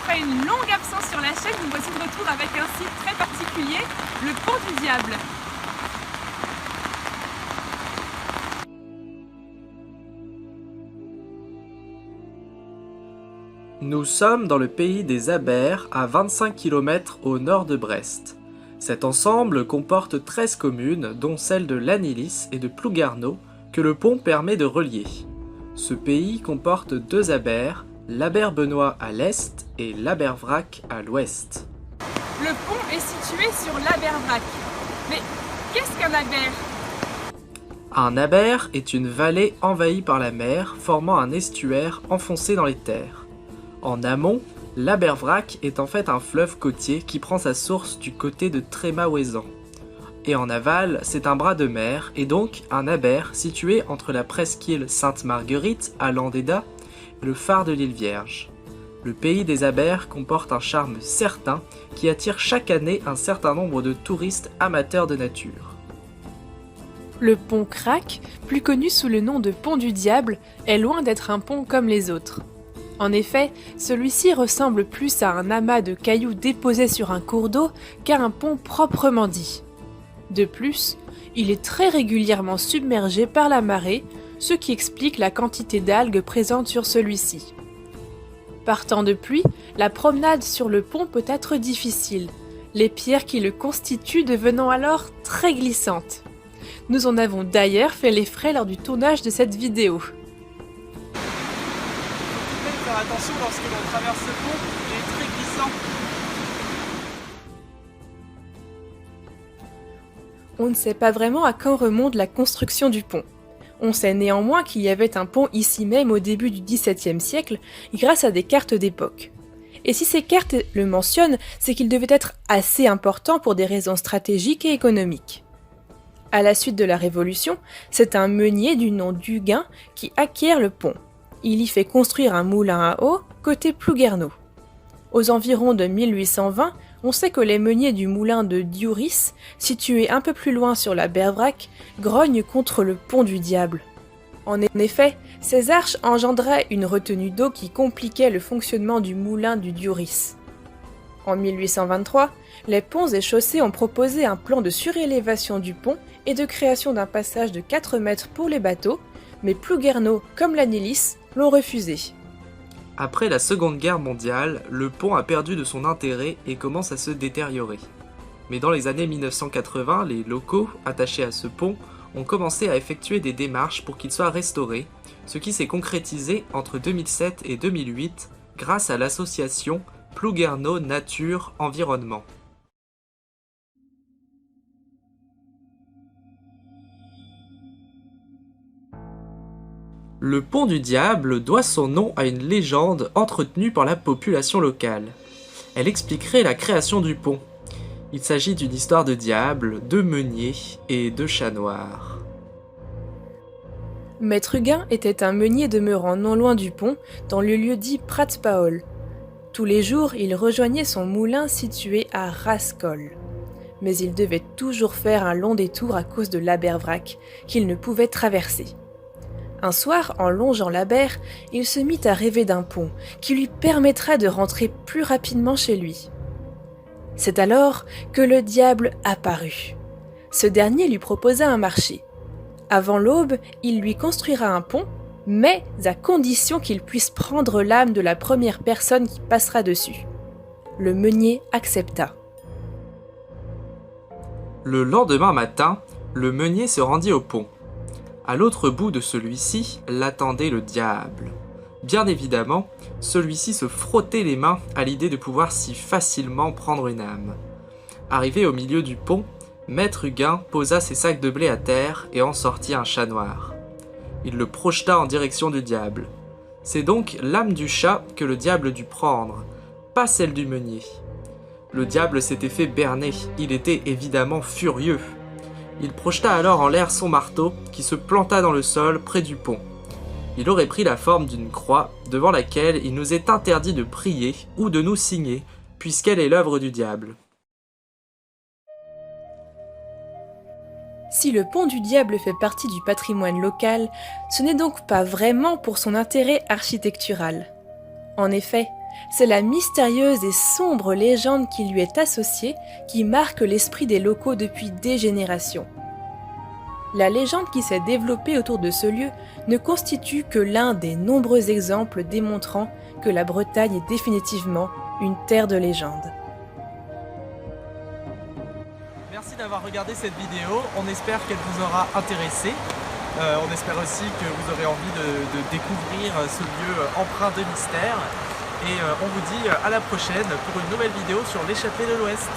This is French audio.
Après une longue absence sur la chaîne, nous voici de retour avec un site très particulier, le Pont du Diable. Nous sommes dans le pays des Abers, à 25 km au nord de Brest. Cet ensemble comporte 13 communes, dont celle de Lannilis et de Plouguerneau, que le pont permet de relier. Ce pays comporte deux Abers, l'Aber-Benoît à l'est et l'Abervrac à l'ouest. Le pont est situé sur l'Abervrac. Mais qu'est-ce qu'un aber? Un aber est une vallée envahie par la mer, formant un estuaire enfoncé dans les terres. En amont, l'Abervrac est en fait un fleuve côtier qui prend sa source du côté de Trémaouézan. Et en aval, c'est un bras de mer et donc un aber situé entre la presqu'île Sainte-Marguerite à Landéda et le phare de l'île Vierge. Le pays des Abers comporte un charme certain qui attire chaque année un certain nombre de touristes amateurs de nature. Le pont Crac, plus connu sous le nom de pont du Diable, est loin d'être un pont comme les autres. En effet, celui-ci ressemble plus à un amas de cailloux déposés sur un cours d'eau qu'à un pont proprement dit. De plus, il est très régulièrement submergé par la marée, ce qui explique la quantité d'algues présentes sur celui-ci. Par temps de pluie, la promenade sur le pont peut être difficile, les pierres qui le constituent devenant alors très glissantes. Nous en avons d'ailleurs fait les frais lors du tournage de cette vidéo. Faire attention lorsque l'on traverse ce pont, il est très glissant. On ne sait pas vraiment à quand remonte la construction du pont. On sait néanmoins qu'il y avait un pont ici même au début du XVIIe siècle grâce à des cartes d'époque. Et si ces cartes le mentionnent, c'est qu'il devait être assez important pour des raisons stratégiques et économiques. À la suite de la Révolution, c'est un meunier du nom d'Huguin qui acquiert le pont. Il y fait construire un moulin à eau côté Plouguerneau. Aux environs de 1820, on sait que les meuniers du moulin de Diouris, situé un peu plus loin sur la Bervrac, grognent contre le pont du Diable. En effet, ces arches engendraient une retenue d'eau qui compliquait le fonctionnement du moulin du Diouris. En 1823, les ponts et chaussées ont proposé un plan de surélévation du pont et de création d'un passage de 4 mètres pour les bateaux, mais Plouguerneau comme Lannilis l'ont refusé. Après la Seconde Guerre mondiale, le pont a perdu de son intérêt et commence à se détériorer. Mais dans les années 1980, les locaux attachés à ce pont ont commencé à effectuer des démarches pour qu'il soit restauré, ce qui s'est concrétisé entre 2007 et 2008 grâce à l'association Plouguerneau Nature Environnement. Le pont du Diable doit son nom à une légende entretenue par la population locale. Elle expliquerait la création du pont. Il s'agit d'une histoire de diable, de meunier et de chat noir. Maître Huguin était un meunier demeurant non loin du pont, dans le lieu dit Prat-Paol. Tous les jours, il rejoignait son moulin situé à Rascol. Mais il devait toujours faire un long détour à cause de l'Abervrac, qu'il ne pouvait traverser. Un soir, en longeant l'Aber, il se mit à rêver d'un pont qui lui permettrait de rentrer plus rapidement chez lui. C'est alors que le diable apparut. Ce dernier lui proposa un marché. Avant l'aube, il lui construira un pont, mais à condition qu'il puisse prendre l'âme de la première personne qui passera dessus. Le meunier accepta. Le lendemain matin, le meunier se rendit au pont. À l'autre bout de celui-ci l'attendait le diable. Bien évidemment, celui-ci se frottait les mains à l'idée de pouvoir si facilement prendre une âme. Arrivé au milieu du pont, Maître Huguin posa ses sacs de blé à terre et en sortit un chat noir. Il le projeta en direction du diable. C'est donc l'âme du chat que le diable dut prendre, pas celle du meunier. Le diable s'était fait berner, il était évidemment furieux. Il projeta alors en l'air son marteau, qui se planta dans le sol près du pont. Il aurait pris la forme d'une croix, devant laquelle il nous est interdit de prier ou de nous signer, puisqu'elle est l'œuvre du diable. Si le pont du Diable fait partie du patrimoine local, ce n'est donc pas vraiment pour son intérêt architectural. En effet, C'est la mystérieuse et sombre légende qui lui est associée qui marque l'esprit des locaux depuis des générations. La légende qui s'est développée autour de ce lieu ne constitue que l'un des nombreux exemples démontrant que la Bretagne est définitivement une terre de légende. Merci d'avoir regardé cette vidéo, on espère qu'elle vous aura intéressé. On espère aussi que vous aurez envie de découvrir ce lieu empreint de mystère. Et on vous dit à la prochaine pour une nouvelle vidéo sur l'échappée de l'Ouest.